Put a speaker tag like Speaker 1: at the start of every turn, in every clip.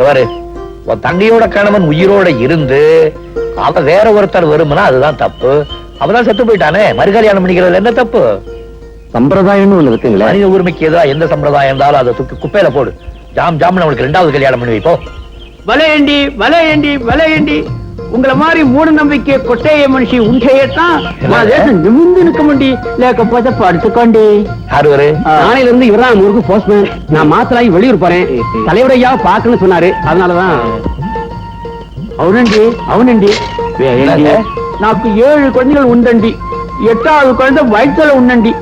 Speaker 1: உன் தங்கையோட கணவன் உயிரோட இருந்து அவ வேற ஒருத்தர் வரும்னா அதுதான் தப்பு. அவதான் செத்து போயிட்டானே, மறுகல்யாணம் பண்ணிக்கிறதுல என்ன தப்பு?
Speaker 2: சம்பிரதாயம்னு ஒண்ணு இருக்குங்களா?
Speaker 1: மனித உரிமைக்கு ஏதோ எந்த சம்பிரதாயம் இருந்தாலும் அதை தூக்கி குப்பையில போடு. ஜாம் ஜாம் அவனுக்கு 2வது கல்யாணம் பண்ணி வைப்போ.
Speaker 3: வலையண்டி வலையண்டி வலையண்டி உங்களை மாதிரி மூட நம்பிக்கை கொட்டைய மனுஷி உண்டையத்தான் நிமிந்து நிற்க முடி லேக்கப்போத படுத்துக்கொண்டி. நாளையில இருந்து இவரான் ஊருக்கு போஸ்ட்மேன். நான் மாத்திராய் வெளியூர் போறேன். தலைவரையா பாக்கணும்னு சொன்னாரு, அதனாலதான். అవునండి అవునండి నాకు 7 குழந்தைகள் உண்டండి. 8வது குழந்தை வயிற்றுல ఉండండి.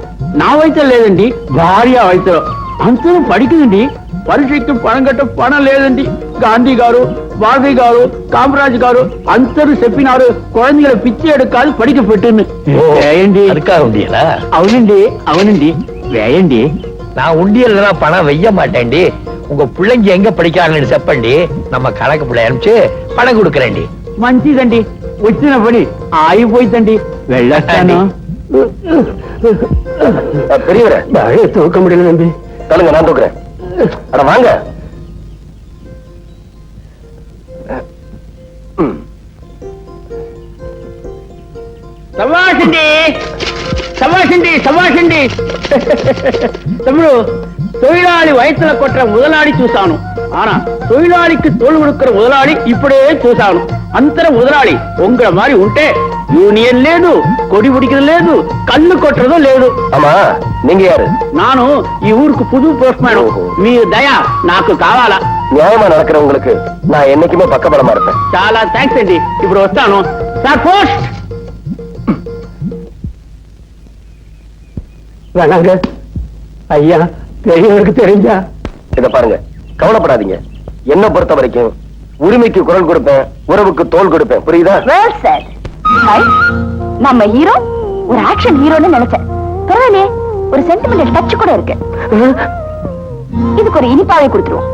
Speaker 3: నా వయసులో లేదండి, భార్య వయసులో. అందరూ పడికిందండి. పరీక్షకి పణం కట్ట పణం లేదండి. గాంధీ గారు, వాజీ గారు, కామరాజ్ గారు అందరూ చెప్పినారు కుழந்தைகளை పిచ్చి எடுக்காது படிக்க పెట్టుன்னு. వేయండి. అవునండి అవునండి వేయండి.
Speaker 1: நான் உண்டியல்ல பணம் வைய மாட்டேன்டி. உங்க பிள்ளைங்க எங்க படிக்கிறாங்கன்னு செப்பண்டி, நம்ம கணக்கு பிள்ளை அனுப்பிச்சு பணம் கொடுக்கறேன்டி.
Speaker 3: మంచిదండి, వచ్చిన పని ఆగిపోయిందండి. వెళ్ళొస్తాను.
Speaker 2: பெரியவரே,
Speaker 3: தூக்க முடியல தம்பி.
Speaker 2: சொல்லுங்க, நான் தூக்குறேன். அட வாங்க.
Speaker 3: சபாஷண்டி சபாஷண்டி சபாஷண்டி. తమ్ముడు, தொழிலாளி వయసుல కొట్ట முதலாளி చూసాను. ஆனா தொழிலாளிக்கு தோல் கொடுக்கிற முதலாளி இப்படியே చూసాను. అంతర முதலாளி உங்கள மாதிரி ఉంటే యూనియన్ లేదు, కొడి పిడికిறது లేదు, కళ్ళు కొట్టறது లేదు.
Speaker 2: ஆமா, நீங்க யாரு?
Speaker 3: நானு ఈ ఊருக்கு புது போஸ்ட்மேன். మీ దయ నాకు కావాలా?
Speaker 2: நியாயமா நடக்கிறவங்களுக்கு நான் என்னைக்குமே பக்கபலமா இருப்பேன்.
Speaker 3: చాలా థ్యాంక్స్ అండి. ఇప్పుడు వస్తాను సార్. పోస్ట్ வேணாங்க ஐயா, பெரியவருக்கு தெரிஞ்சா.
Speaker 2: இத பாருங்க, கவலைப்படாதீங்க. என்ன பொறுத்த வரைக்கும் உரிமைக்கு குரல் கொடுப்பேன், உறவுக்கு தோல் கொடுப்பேன். புரியுதா?
Speaker 4: நம்ம ஹீரோ ஒரு ஆக்ஷன் ஹீரோன்னு நினைச்சேன். பரவாயில்லையே, ஒரு சென்டிமெண்டல் டச் கூட இருக்கு. இதுக்கு ஒரு இனிப்பாவை கொடுத்துருவோம்.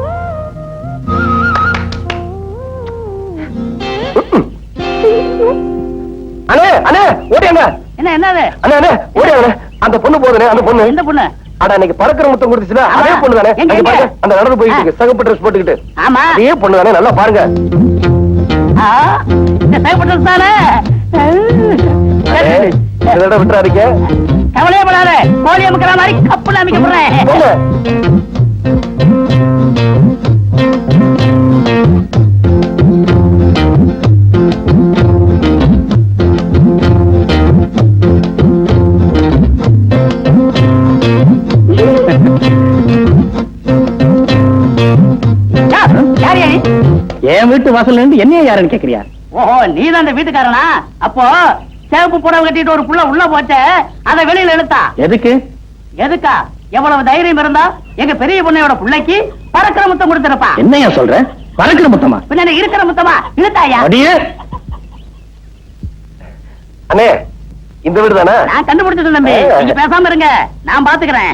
Speaker 2: அண்ணே அண்ணே ஓடியாங்க.
Speaker 3: என்ன என்னது?
Speaker 2: அண்ணே அண்ணே ஓடியாங்க. அந்த பொண்ணு போதுனே, அந்த பொண்ணு.
Speaker 3: எந்த பொண்ணு?
Speaker 2: அட, இன்னைக்கு பறக்கிற முத்தம் கொடுத்துச்சுல, அதே பொண்ணு தானே. அங்க பாருங்க, அந்த நடந்து போயிட்டு இருக்கு, சகப்பு ட்ரெஸ் போட்டுக்கிட்டு.
Speaker 3: ஆமா,
Speaker 2: அதே பொண்ணு தானே. நல்லா பாருங்க. விட்டுறாதீங்க.
Speaker 3: கவலையே படாத, கோழி அமைக்கிற மாதிரி கப்புல அமைக்க போறேன்.
Speaker 2: என் வீட்டு வாசல்ல இருந்து என்ன யாருன்னு கேக்குறியா?
Speaker 3: ஓஹோ, நீதான் அந்த வீட்டுக்காரனா? அப்போ சேவப்பு புடவை கட்டிட்டு ஒரு புள்ள உள்ள போச்ச, அத வெளியில இழுத்தா
Speaker 2: எதுக்கு?
Speaker 3: எதுக்கா? எவ்வளவு தைரியம் இருந்தா எங்க பெரிய பொண்ணையோட பிள்ளைக்கு பறக்கிற முத்தம் கொடுத்திருப்பா.
Speaker 2: என்னையா சொல்ற? பறக்கிற முத்தமா?
Speaker 3: பின்ன இருக்கிற முத்தமா இழுத்தாயா?
Speaker 2: அண்ணே, இந்த வீடு தானே?
Speaker 3: நான் கண்டுபிடிச்சது தம்பி, நீங்க பேசாம இருங்க, நான் பாத்துக்கிறேன்.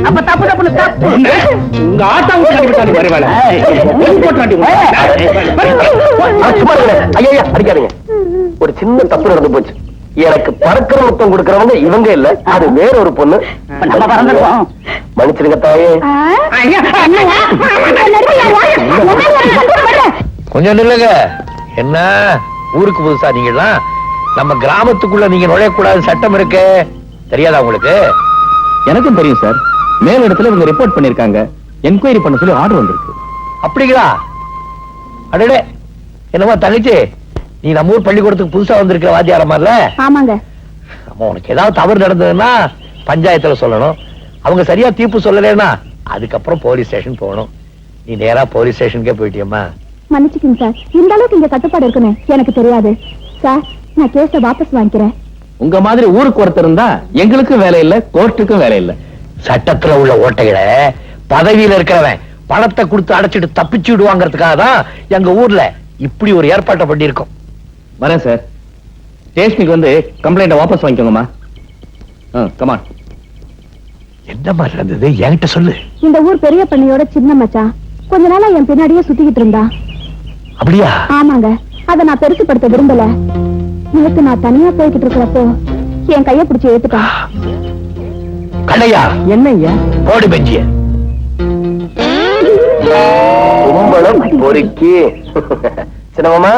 Speaker 3: அப்ப தப்பு தப்புன்னு தப்பு.
Speaker 2: உங்க ஆட்டா அடிக்காதீங்க. ஒரு சின்ன தப்பு நடந்து போச்சு. எனக்கு பறக்கிற முத்தம் கொடுக்கறவங்க இவங்க இல்ல, அது வேற ஒரு பொண்ணு. மன்னிச்சிருங்க தாயே.
Speaker 1: கொஞ்சம் நில்லுங்க. என்ன ஊருக்கு புதுசா நீங்கலாம்? நம்ம கிராமத்துக்குள்ள நீங்க நுழையக்கூடாது சட்டம் இருக்கு, தெரியாதா உங்களுக்கு?
Speaker 2: எனக்கும் தெரியும் சார். மேல் இடத்துல இவங்க ரிப்போர்ட் பண்ணிருக்காங்க, என்கொயரி பண்ண சொல்லி ஆர்டர் வந்திருக்கு.
Speaker 1: அப்படிங்களா? அடடே, என்னமா தங்கச்சி, நீ நம்ம ஊர் பள்ளிக்கூடத்துக்கு புதுசா வந்திருக்கிற வாத்தியாரமால?
Speaker 4: ஆமாங்க.
Speaker 1: அம்மா, உனக்கு ஏதாவது தவறு நடந்ததுன்னா பஞ்சாயத்துல சொல்லணும். அவங்க சரியா தீர்ப்பு சொல்லலைன்னா அதுக்கப்புறம் போலீஸ் ஸ்டேஷன் போகணும். நீ நேரா போலீஸ் ஸ்டேஷனுக்கே போயிட்டியம்மா.
Speaker 4: மன்னிச்சுக்கங்க சார், இந்த அளவுக்கு இங்க கட்டுப்பாடு இருக்குன்னு எனக்கு தெரியாது சார். நான் கேஸ வாபஸ் வாங்கிக்கிறேன்.
Speaker 2: உங்க மாதிரி ஊருக்கு ஒருத்தர் இருந்தா எங்களுக்கும் வேலை இல்ல, கோர்ட்டுக்கும் வேலை இல்ல.
Speaker 1: சட்டத்துல உள்ள ஓட்டைகளை பதவியில இருக்கிறவன் பணத்தை கொடுத்து அடைச்சிட்டு தப்பிச்சு விடுவாங்கிறதுக்காக தான் எங்க ஊர்ல இப்படி ஒரு ஏற்பாட்டை பண்ணி இருக்கோம்.
Speaker 2: வரேன் சார். ஸ்டேஷனுக்கு வந்து கம்ப்ளைண்ட வாபஸ் வாங்கிக்கோங்கம்மா. கமான்.
Speaker 1: என்ன மாதிரி இருந்தது என்கிட்ட சொல்லு.
Speaker 4: இந்த ஊர் பெரிய பண்ணையோட சின்ன மச்சான். கொஞ்ச நாளா என் பின்னாடியே சுத்திக்கிட்டு இருந்தா.
Speaker 1: அப்படியா?
Speaker 4: ஆமாங்க, அத நான் பெருசுப்படுத்த விரும்பல. நேத்து நான் தனியா போய்கிட்டு இருக்கிறப்போ என் கைய பிடிச்சு ஏத்துட்டான்.
Speaker 1: கண்ணையா,
Speaker 3: என்ன ஐயா?
Speaker 1: போடு பெஞ்சிய.
Speaker 2: கும்பலம் பொறுக்கி சின்னமாமா.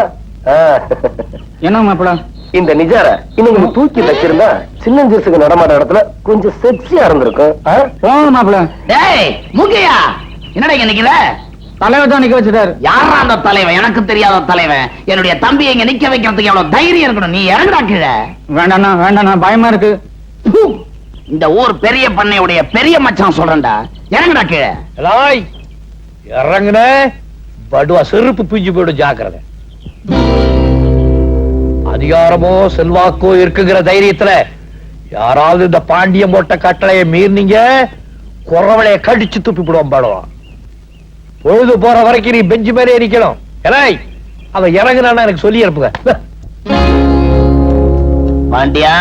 Speaker 3: என்ன மாப்பிள?
Speaker 2: இந்த நிஜார இன்னைக்கு தூக்கி தச்சிருந்தா சின்னஞ்சிறுசுக்கு நடமாட்ட இடத்துல கொஞ்சம் செக்ஸியா இருந்திருக்கும்.
Speaker 3: போங்க மாப்பிள.
Speaker 5: டேய் மூக்கையா, என்னடா இங்க நிக்கிற?
Speaker 3: தலைவர் தான் நிக்க வச்சுட்டாரு.
Speaker 5: யாரா அந்த தலைவன்? எனக்கு தெரியாத தலைவன். என்னுடைய தம்பி இங்க நிக்க வைக்கிறதுக்கு எவ்வளவு தைரியம் இருக்கணும். நீ இறங்குடா கீழே.
Speaker 3: வேண்டாண்ணா வேண்டாண்ணா, பயமா இருக்கு.
Speaker 5: இந்த ஊர் பெரிய பண்ணையுடைய பெரிய மச்சான் சொல்றேன்டா, இறங்குடா கீழே.
Speaker 1: எலாய், இறங்குன படுவா செருப்பு பிஞ்சு போயிடும், ஜாக்கிரதை. அதிகாரமோ செல்வாக்கோ இருக்குங்கிற தைரியத்துல யாராவது இந்த பாண்டியம் போட்ட கட்டளையை மீறினீங்க, குறவளைய கடிச்சு துப்பி விடுவோம். படுவான் பொழுது போற வரைக்கும் நீ பெஞ்சு மேலே நிக்கணும். எலாய், அவன் இறங்குனான்னு எனக்கு சொல்லி அனுப்புங்க.
Speaker 5: பாண்டியா,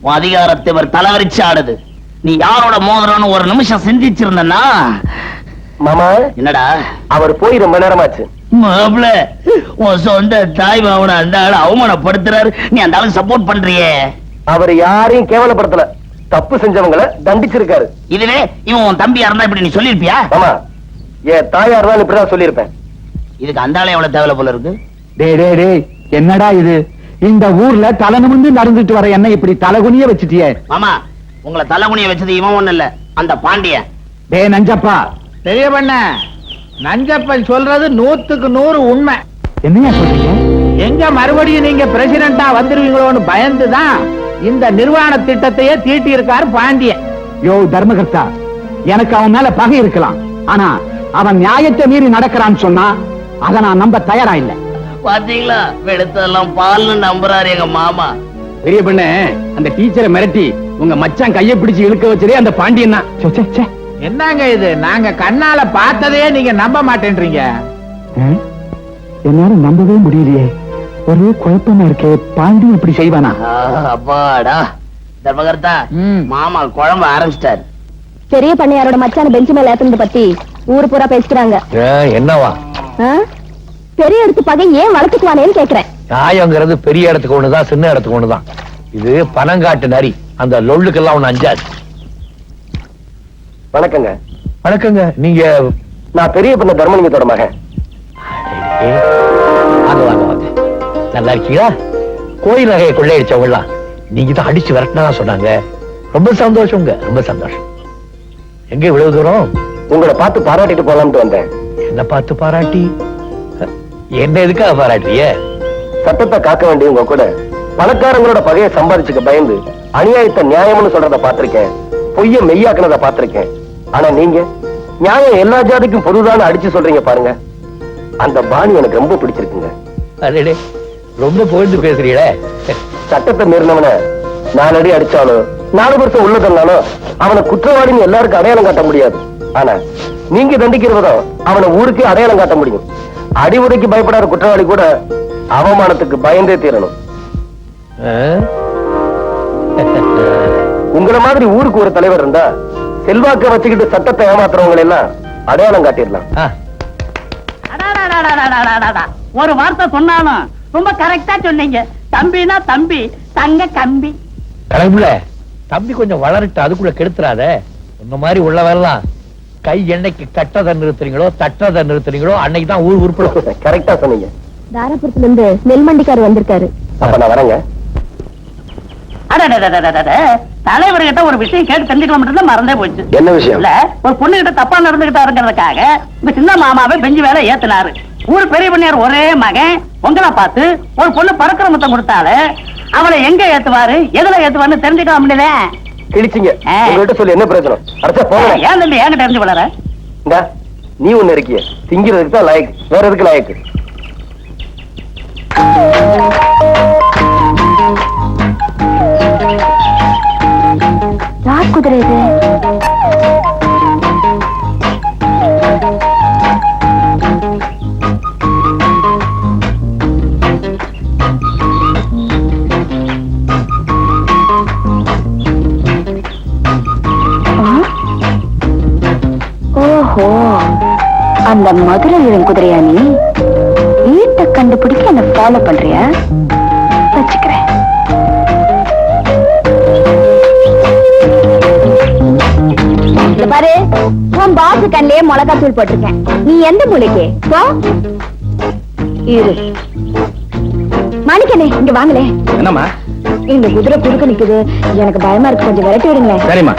Speaker 5: உன் அதிகாரத்தை இவர் தலைவரிச்சு ஆடுது. நீ யாரோட மோதிரம்னு ஒரு நிமிஷம் சிந்திச்சிருந்தனா.
Speaker 2: மாமா,
Speaker 5: என்னடா?
Speaker 2: அவர் போய் ரொம்ப நேரமாச்சு.
Speaker 5: மாப்ள, உன் சொந்த தாய் மாவன அந்த ஆளு அவமானப்படுத்துறாரு, நீ அந்த ஆளுக்கு சப்போர்ட் பண்றியே.
Speaker 2: அவர் யாரையும் கேவலப்படுத்தல, தப்பு செஞ்சவங்களை தண்டிச்சிருக்காரு.
Speaker 5: இதுவே இவன் உன் தம்பியா இருந்தா இப்படி நீ சொல்லிருப்பியா?
Speaker 2: ஆமா, என் தாயார் தான் இப்படிதான் சொல்லியிருப்பேன்.
Speaker 5: இதுக்கு அந்த ஆளு எவ்வளவு தேவை போல இருக்கு.
Speaker 3: டேய் டேய் டேய், என்னடா இது? இந்த ஊர்ல தலை நிமிர்ந்து நடந்துட்டு வர என்ன இப்படி தலைகுனிய வச்சுட்டியே?
Speaker 5: மாமா, உங்களை தலைகுனிய வச்சது இவன் ஒண்ணு இல்ல, அந்த பாண்டியன்.
Speaker 3: டேய் நஞ்சப்பா.
Speaker 6: பெரிய பண்ண, நஞ்சப்பன் சொல்றது 100க்கு 100 உண்மை.
Speaker 3: என்னையா சொல்றீங்க?
Speaker 6: எங்க மறுபடியும் நீங்க பிரசிடண்டா வந்துருவீங்களோன்னு பயந்துதான் இந்த நிர்வாண திட்டத்தையே தீட்டி இருக்காரு பாண்டியன்.
Speaker 3: யோ தர்மகர்த்தா, எனக்கு அவன் மேல பகை இருக்கலாம், ஆனா அவன் நியாயத்தை மீறி நடக்கிறான்னு சொன்னா அதை நான் நம்ப தயாரா இல்ல.
Speaker 5: பாத்தீங்களா, வெளுத்தெல்லாம் பால்னு நம்புறாரு எங்க மாமா.
Speaker 3: பெரிய பண்ண, அந்த டீச்சரை மிரட்டி உங்க மச்சான் கையை பிடிச்சு இழுக்க வச்சதே அந்த பாண்டியன் தான்.
Speaker 6: என்னங்க இது? நாங்க கண்ணால பார்த்ததே நீங்க நம்ப மாட்டேன்றீங்க.
Speaker 3: என்னால நம்பவே முடியலையே, ஒரே குழப்பமா இருக்கே. பாண்டியன் இப்படி செய்வானா?
Speaker 5: அப்பாடா தர்மகர்த்தா, மாமா குழம்பு ஆரம்பிச்சிட்டாரு.
Speaker 4: பெரிய பண்ணையாரோட மச்சான பெஞ்சு மேல ஏத்துனது பத்தி ஊரு பூரா பேசிக்கிறாங்க.
Speaker 1: என்னவா?
Speaker 4: பெரிய இடத்து பகை ஏன் வளர்த்துக்குவானேன்னு கேக்குறேன்.
Speaker 1: நியாயங்கிறது பெரிய இடத்துக்கு ஒண்ணுதான், சின்ன இடத்துக்கு ஒண்ணுதான். இது பனங்காட்டு நரி, அந்த லொள்ளுக்கெல்லாம் ஒண்ணு அஞ்சாது.
Speaker 2: வணக்கங்க.
Speaker 1: வணக்கங்க. நீங்க?
Speaker 2: நான் பெரிய பண்ண தர்மலிங்கத்தோட மகன்.
Speaker 1: வாங்க வாங்க வாங்க. நல்லா இருக்கீங்களா? கோயில் நகையை கொள்ளையடிச்சவங்கலாம் நீங்க தான் அடிச்சு விரட்டினா சொன்னாங்க. ரொம்ப சந்தோஷங்க, ரொம்ப சந்தோஷம். எங்க இவ்வளவு தூரம்?
Speaker 2: உங்களை பார்த்து பாராட்டிட்டு போலாம்னு வந்தேன்.
Speaker 1: என்ன பார்த்து பாராட்டி? என்ன எதுக்காக பாராட்டிய?
Speaker 2: சட்டத்தை காக்க வேண்டியவங்க கூட பணக்காரங்களோட பகையை சம்பாதிச்சுக்க பயந்து அநியாயத்தை நியாயம்னு சொல்றத பாத்திருக்கேன், பொய்ய மெய்யாக்குனத பாத்திருக்கேன். ஆனா நீங்க நியாயம் எல்லா ஜாதிக்கும் பொதுதான அடிச்சு சொல்றீங்க பாருங்க. அந்த பாணி எனக்கு ரொம்ப பிடிச்சிருக்குங்க.
Speaker 1: அடடே, ரொம்ப புகழ்ந்து பேசுறீங்களே.
Speaker 2: சட்டத்தை மீறினவன 4 அடி அடிச்சாலும் 4 வருஷம் உள்ள தந்தாலும் அவனை குற்றவாளின்னு எல்லாருக்கும் அடையாளம் காட்ட முடியாது. ஆனா நீங்க தண்டிக்கிறவதும் அவனை ஊருக்கே அடையாளம் காட்ட முடியும். அடி உதைக்கு பயப்படாத குற்றவாளி கூட அவமானத்துக்கு பயந்தே தீரணும். உங்கள மாதிரி ஊருக்கு ஒரு தலைவர் இருந்தா செல்வாக்க வச்சுக்கிட்டு சட்டத்தை ஏமாத்துறவங்க எல்லாம் அடையாளம் காட்டிடலாம்.
Speaker 7: ஒரு வார்த்தை சொன்னாலும் ரொம்ப கரெக்டா சொன்னீங்க. தம்பினா தம்பி, தங்க கம்பி.
Speaker 1: கடவுள, தம்பி கொஞ்சம் வளரட்டு, அதுக்குள்ள கெடுத்துறாத. இந்த மாதிரி உள்ளவெல்லாம் கை என்னைக்கு கட்டதை நிறுத்துறீங்களோ தட்டதை நிறுத்துறீங்களோ அன்னைக்கு தான் ஊர் உருப்படும்.
Speaker 2: கரெக்டா சொன்னீங்க.
Speaker 4: தாராபுரத்துல இருந்து நெல்மண்டிக்கார் வந்திருக்காரு.
Speaker 2: அப்ப நான் வரேங்க.
Speaker 7: தலைவர்கிட்ட ஒரு விஷயம் கேட்டு தெரிஞ்சுக்கலாம் மறந்தே போச்சு.
Speaker 2: என்ன விஷயம்?
Speaker 7: இல்ல, ஒரு பொண்ணு கிட்ட தப்பா நடந்துகிட்டாருங்கிறதுக்காக இந்த சின்ன மாமாவை பெஞ்சு வேலை ஏத்துனாரு. ஊர் பெரிய பண்ணையார் ஒரே மகன் உங்களை பார்த்து ஒரு பொண்ணு பறக்கிற முத்தம் கொடுத்தாரு. அவளை எங்க ஏத்துவாரு, எதுல ஏத்துவாருன்னு தெரிஞ்சுக்கலாம் முடியல.
Speaker 2: கிழிச்சிங்க. உங்கள்கிட்ட சொல்லி என்ன பிரயோஜனம்? அடுத்த போங்க.
Speaker 7: ஏன் தம்பி என்கிட்ட தெரிஞ்சு வளர?
Speaker 2: நீ ஒண்ணு இருக்கிய, திங்கிறதுக்கு தான் லாயக்கு, வேற எதுக்கு லாயக்கு?
Speaker 4: யார் குதிரை இது? ஓஹோ, அந்த அந்த மதுரை வீரன் குதிரையா நீ? வீட்டை கண்டுபிடிக்க என்ன ஃபாலோ பண்றியா? வச்சுக்கிறேன். இங்க பாரு, உன் பாசு கண்ணிலே மிளகா தூள் போட்டிருக்கேன். நீ எந்த மூலைக்கு போ. இரு மாணிக்கனே, இங்க வாங்களே.
Speaker 2: என்னம்மா?
Speaker 4: இந்த குதிரை குறுக்க நிக்குது, எனக்கு பயமா இருக்கு, கொஞ்சம் விரட்டி விடுங்களேன்.
Speaker 2: சரிம்மா.